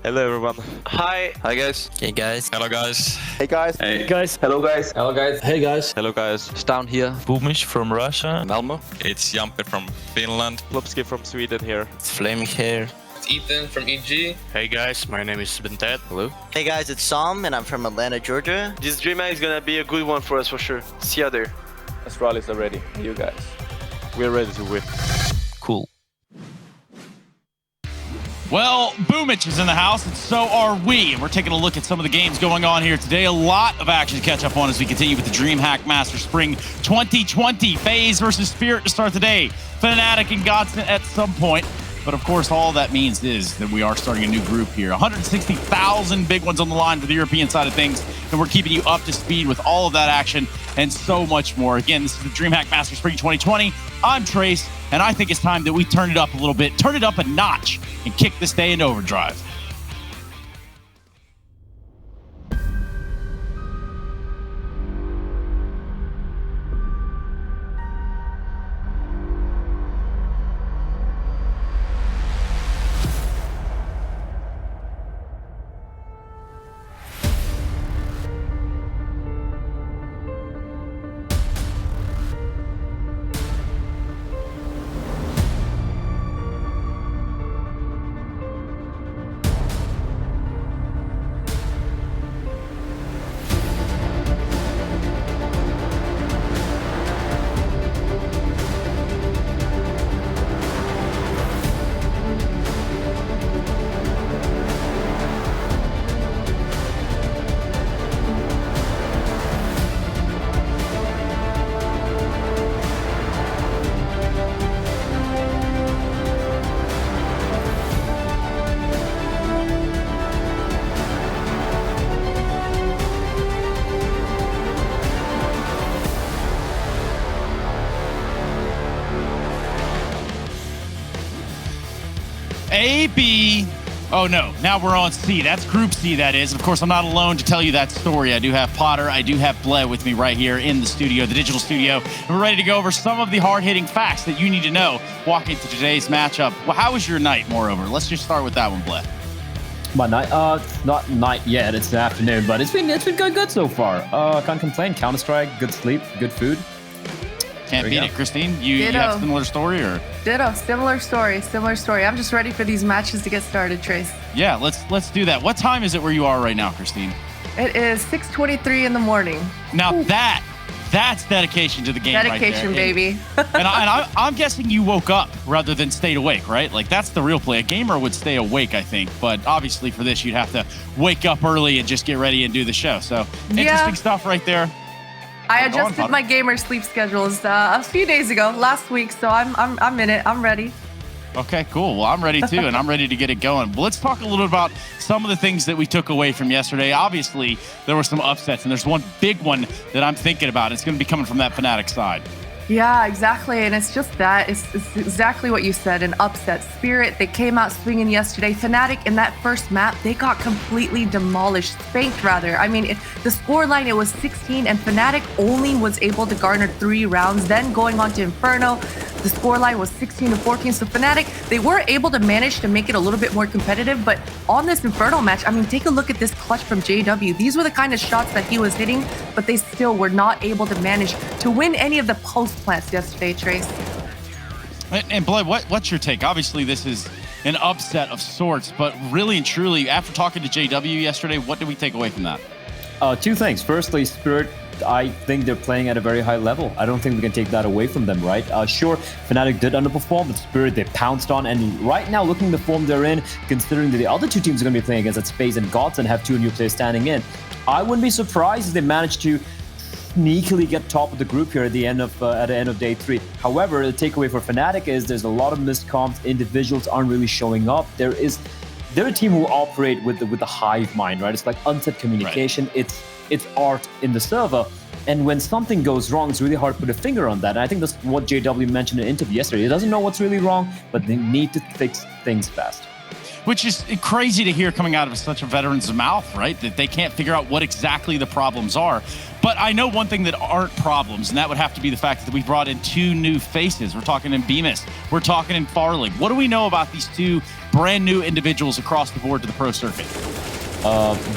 Hello everyone. Hi. Hi guys. Hey guys. Hello guys. Hey guys. Hey guys. Hello guys. Hello guys. Hey guys. Hello guys. Stan here. Boomish from Russia. Malmo. It's Jampe from Finland. Lopski from Sweden here. It's Flaming here. It's Ethan from EG. Hey guys, my name is Bented. Hello. Hey guys, it's Sam and I'm from Atlanta, Georgia. This DreamHack is gonna be a good one for us for sure. See you there. Astralis are ready. You guys. We're ready to win. Cool. Well, Boomich is in the house, and so are we. And we're taking a look at some of the games going on here today. A lot of action to catch up on as we continue with the DreamHack Master Spring 2020. FaZe versus Spirit to start the day. Fnatic and Godsent at some point. But of course, all that means is that we are starting a new group here. 160,000 big ones on the line for the European side of things. And we're keeping you up to speed with all of that action and so much more. Again, this is the DreamHack Master Spring 2020. I'm Trace, and I think it's time that we turn it up a little bit, turn it up a notch, and kick this day into overdrive. A, B, oh no, now we're on C. That's Group C, that is. Of course, I'm not alone to tell you that story. I do have Potter, I do have Bled with me right here in the studio, the digital studio. And we're ready to go over some of the hard-hitting facts that you need to know walking into today's matchup. Well, how was your night, moreover? Let's just start with that one, Bled. My night? Not night yet, it's the afternoon, but it's been going good so far. Can't complain. Counter-Strike, good sleep, good food. Can't beat it. Christine, you have a similar story, or? Ditto. Similar story. I'm just ready for these matches to get started, Trace. Yeah, let's do that. What time is it where you are right now, Christine? It is 6:23 in the morning. Now that's dedication to the game. Dedication, right there. baby. and I'm guessing you woke up rather than stayed awake, right? Like, that's the real play. A gamer would stay awake, I think, but obviously for this, you'd have to wake up early and just get ready and do the show. So interesting stuff right there. I adjusted my gamer sleep schedules a few days ago, last week, so I'm in it. I'm ready. Okay, cool. Well, I'm ready too, and I'm ready to get it going. But let's talk a little bit about some of the things that we took away from yesterday. Obviously, there were some upsets, and there's one big one that I'm thinking about. It's going to be coming from that Fnatic side. Yeah, exactly. And it's just that. It's exactly what you said, an upset. Spirit, they came out swinging yesterday. Fnatic, in that first map, they got completely demolished, spanked rather. I mean, the scoreline, it was 16, and Fnatic only was able to garner 3 rounds. Then going on to Inferno, the scoreline was 16-14. So Fnatic, they were able to manage to make it a little bit more competitive. But on this Inferno match, I mean, take a look at this clutch from JW. These were the kind of shots that he was hitting, but they still were not able to manage to win any of the post plants yesterday, Trace. And Bled, what's your take? Obviously, this is an upset of sorts, but really and truly, after talking to JW yesterday, what did we take away from that? 2 things. Firstly, Spirit, I think they're playing at a very high level. I don't think we can take that away from them, right? Sure, Fnatic did underperform, but Spirit, they pounced on, and right now, looking at the form they're in, considering that the other 2 teams are going to be playing against, that's FaZe and Gods, and have 2 new players standing in, I wouldn't be surprised if they managed to sneakily get top of the group here at the end of day 3. However, the takeaway for Fnatic is there's a lot of missed comps. Individuals aren't really showing up. They're a team who operate with the hive mind, right? It's like unsaid communication. Right. It's art in the server. And when something goes wrong, it's really hard to put a finger on that. And I think that's what JW mentioned in an interview yesterday. He doesn't know what's really wrong, but they need to fix things fast. Which is crazy to hear coming out of such a veteran's mouth, right? That they can't figure out what exactly the problems are. But I know one thing that aren't problems, and that would have to be the fact that we brought in 2 new faces. We're talking in Bemis. We're talking in Farlig. What do we know about these 2 brand new individuals across the board to the pro circuit?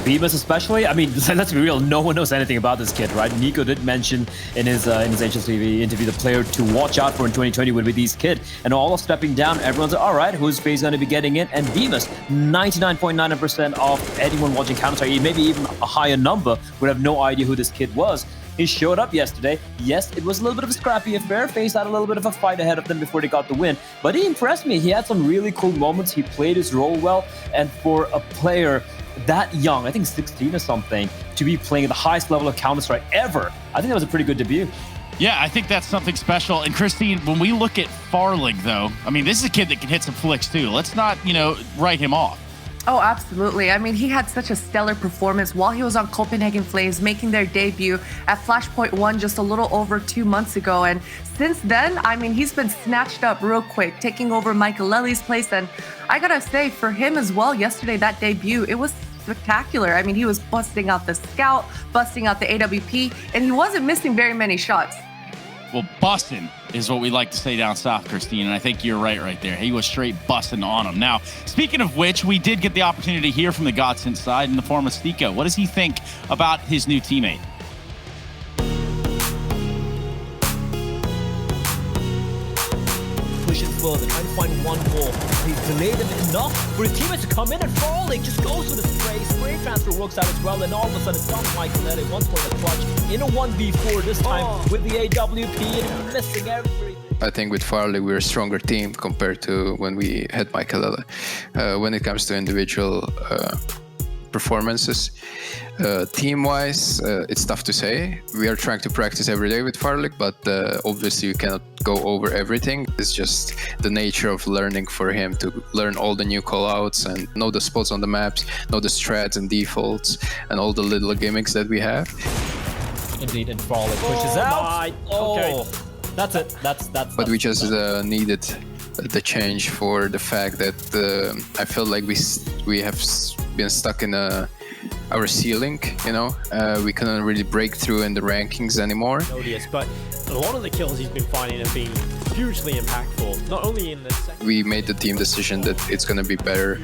Bemis especially. I mean, let's be real. No one knows anything about this kid, right? Nico did mention in his HSTV interview the player to watch out for in 2020 would be these kid. And all of stepping down, everyone's like, all right, who's FaZe going to be getting in? And Bemis, 99.9% of anyone watching Counter-Strike, maybe even a higher number, would have no idea who this kid was. He showed up yesterday. Yes, it was a little bit of a scrappy affair. FaZe had a little bit of a fight ahead of them before they got the win. But he impressed me. He had some really cool moments. He played his role well. And for a player that young, I think 16 or something, to be playing at the highest level of Counter-Strike ever, I think that was a pretty good debut. Yeah, I think that's something special. And Christine, when we look at Farlig, though, I mean, this is a kid that can hit some flicks, too. Let's not, write him off. Oh, absolutely. I mean, he had such a stellar performance while he was on Copenhagen Flames, making their debut at Flashpoint 1 just a little over 2 months ago. And since then, I mean, he's been snatched up real quick, taking over Michael Lely's place. And I gotta say, for him as well, yesterday, that debut, it was spectacular. I mean, he was busting out the Scout, busting out the AWP, and he wasn't missing very many shots. Well, busting is what we like to say down south, Christine, and I think you're right there. He was straight busting on him. Now, speaking of which, we did get the opportunity to hear from the Godsent side in the form of Stiko. What does he think about his new teammate? Pushing further, trying to find one more. He's delayed him enough for his teammates to come in, and Farlig just goes for the spray. Spray transfer works out as well, and all of a sudden it's on Michael Lely once more the clutch in a 1v4 this time with the AWP and missing everything. I think with Farlig we're a stronger team compared to when we had Michael Lely. When it comes to individual performances, team-wise, it's tough to say. We are trying to practice every day with Farlig, but obviously you cannot go over everything. It's just the nature of learning for him to learn all the new callouts and know the spots on the maps, know the strats and defaults, and all the little gimmicks that we have. Indeed, and Farlig pushes out. Okay, that's it. That's. But we just needed the change for the fact that I felt like we have been stuck in our ceiling, we couldn't really break through in the rankings anymore. But a lot of the kills he's been finding have been hugely impactful, not only in the second. We made the team decision that it's going to be better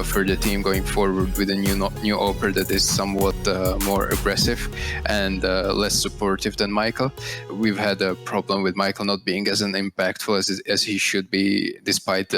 for the team going forward with a new opener that is somewhat more aggressive and less supportive than Michael. We've had a problem with Michael not being as impactful as he should be, despite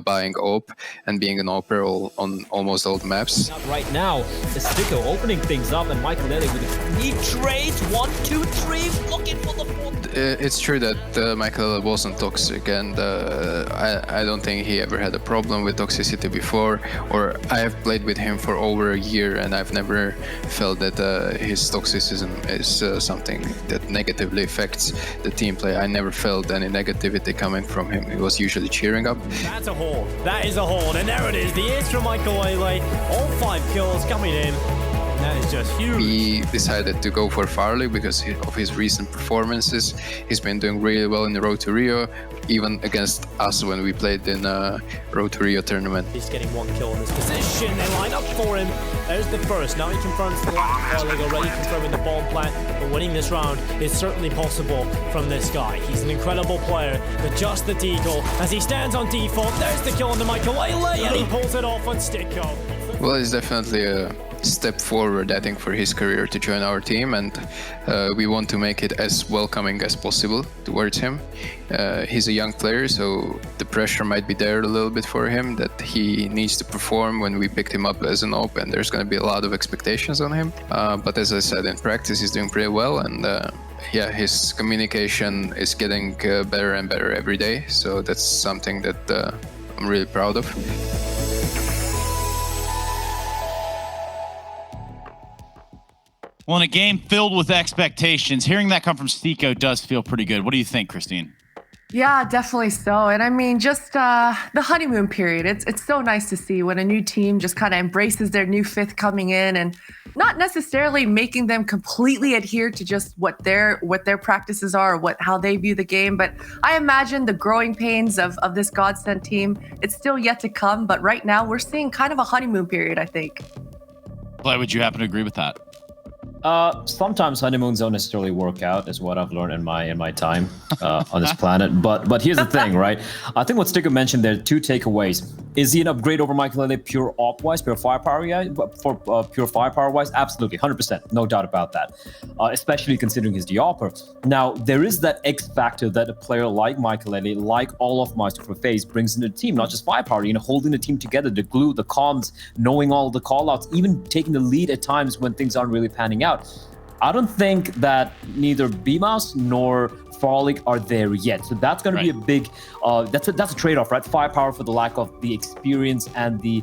buying OP and being an opener on almost all the maps. Right now, the Stiko opening things up, and Michael Lely with a neat trade. 1, 2, 3, looking for the fourth. It's true that Michael wasn't toxic, and I don't think he ever had a problem with toxicity before, or I have played with him for over a year and I've never felt that his toxicism is something that negatively affects the team play. I never felt any negativity coming from him. He was usually cheering up. That's a hold. That is a hold, and there it is. The ace from Michael Lely. All 5 kills coming in. That is just huge. We decided to go for Farlig because of his recent performances. He's been doing really well in the Road to Rio, even against us when we played in Road to Rio tournament. He's getting 1 kill in this position. They line up for him. There's the first. Now he confirms the lack of Farlig, already confirming the bomb plant. But winning this round is certainly possible from this guy. He's an incredible player, but just the deagle as he stands on default. There's the kill on the Michael Lely, and he pulls it off on Stiko. Well, it's definitely a step forward, I think, for his career to join our team, and we want to make it as welcoming as possible towards him. He's a young player, so the pressure might be there a little bit for him that he needs to perform when we picked him up as an OP, and there's going to be a lot of expectations on him. But as I said, in practice he's doing pretty well, and his communication is getting better and better every day, so that's something that I'm really proud of. Well, in a game filled with expectations, hearing that come from Stiko does feel pretty good. What do you think, Christine? Yeah, definitely so. And I mean, just the honeymoon period. It's so nice to see when a new team just kind of embraces their new fifth coming in and not necessarily making them completely adhere to just what their practices are or how they view the game. But I imagine the growing pains of this Godsent team, it's still yet to come. But right now we're seeing kind of a honeymoon period, I think. Clay, would you happen to agree with that? Sometimes honeymoons don't necessarily work out, is what I've learned in my time on this planet. But here's the thing, right? I think what Sticker mentioned there, 2 takeaways. Is he an upgrade over Michael pure op-wise, pure firepower-wise? Absolutely, 100%, no doubt about that. Especially considering his DRPer. Now, there is that X factor that a player like Michael, like all of Master for FaZe, brings into the team. Not just firepower, holding the team together, the glue, the comms, knowing all the callouts, even taking the lead at times when things aren't really panning out. I don't think that neither BMOS nor Frolic are there yet. So that's going to be a big, that's a trade-off, right? Firepower for the lack of the experience and the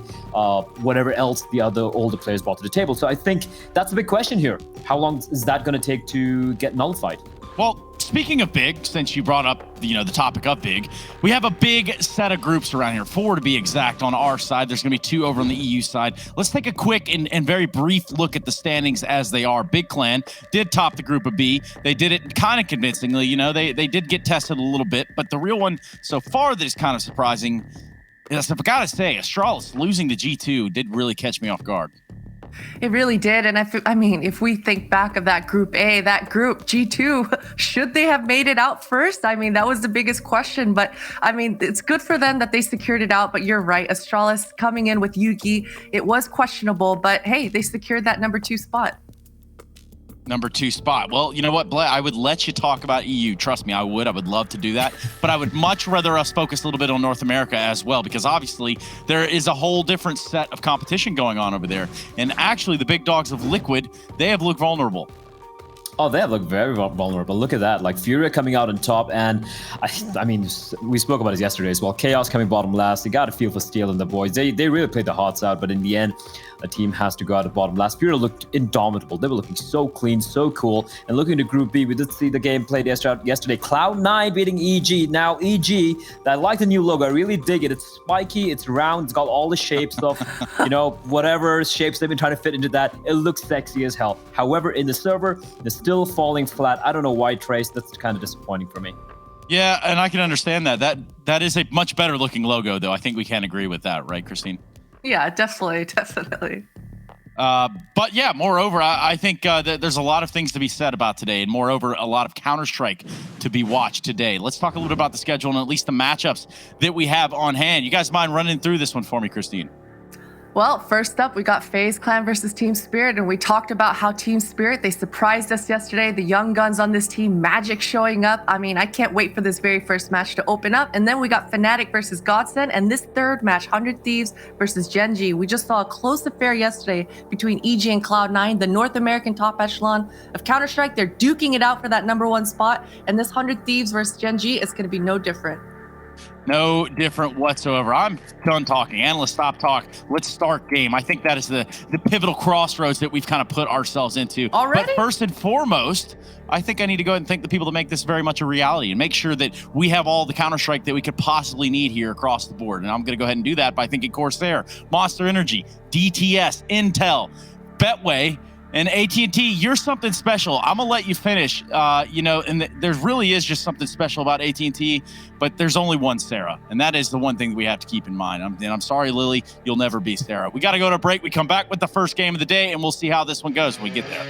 whatever else the other older players brought to the table. So I think that's a big question here. How long is that going to take to get nullified? Well, speaking of big, since you brought up the topic of big, we have a big set of groups around here, 4 to be exact on our side. There's going to be 2 over on the EU side. Let's take a quick and very brief look at the standings as they are. Big Clan did top the group of B. They did it kind of convincingly. They did get tested a little bit, but the real one so far that is kind of surprising is, I've got to say, Astralis losing to G2 did really catch me off guard. It really did. And I mean, if we think back of that group A, that group G2, should they have made it out first? I mean, that was the biggest question. But I mean, it's good for them that they secured it out. But you're right. Astralis coming in with Yugi, it was questionable. But hey, they secured that number 2 spot. Number 2 spot. Well, you know what, Blair? I would let you talk about EU. Trust me, I would. I would love to do that. But I would much rather us focus a little bit on North America as well, because obviously there is a whole different set of competition going on over there. And actually, the big dogs of Liquid, they have looked vulnerable. Oh, they have looked very vulnerable. Look at that. Like Furia coming out on top. And I mean, we spoke about it yesterday as well. Chaos coming bottom last. They got a feel for Steel and the boys. They really played the hearts out. But in the end, a team has to go out at bottom last. Furia looked indomitable. They were looking so clean, so cool. And looking to Group B, we did see the game played yesterday. Cloud9 beating EG. Now, EG, I like the new logo. I really dig it. It's spiky. It's round. It's got all the shapes of, whatever shapes they've been trying to fit into that. It looks sexy as hell. However, in the server, they're still falling flat. I don't know why, Trace. That's kind of disappointing for me. Yeah, and I can understand that. That is a much better looking logo, though. I think we can agree with that, right, Christine? Yeah, definitely. But yeah, moreover, I think that there's a lot of things to be said about today, and moreover, a lot of Counter-Strike to be watched today. Let's talk a little bit about the schedule and at least the matchups that we have on hand. You guys mind running through this one for me, Christine? Well, first up, we got FaZe Clan versus Team Spirit, and we talked about how Team Spirit, they surprised us yesterday. The young guns on this team, Magic showing up. I mean, I can't wait for this very first match to open up. And then we got Fnatic versus Godsend, and this third match, 100 Thieves versus Gen G. We just saw a close affair yesterday between EG and Cloud9, the North American top echelon of Counter-Strike. They're duking it out for that number 1 spot, and this 100 Thieves versus Gen G is going to be no different. No different whatsoever. I'm done talking. Analysts, stop talk. Let's start game. I think that is the pivotal crossroads that we've kind of put ourselves into. Already? But first and foremost, I think I need to go ahead and thank the people that make this very much a reality and make sure that we have all the Counter-Strike that we could possibly need here across the board. And I'm going to go ahead and do that by thinking Corsair, Monster Energy, DTS, Intel, Betway, and AT&T, you're something special. I'm going to let you finish, and there really is just something special about AT&T, but there's only one Sarah, and that is the one thing that we have to keep in mind. I'm sorry, Lily, you'll never be Sarah. We got to go to break. We come back with the first game of the day, and we'll see how this one goes when we get there.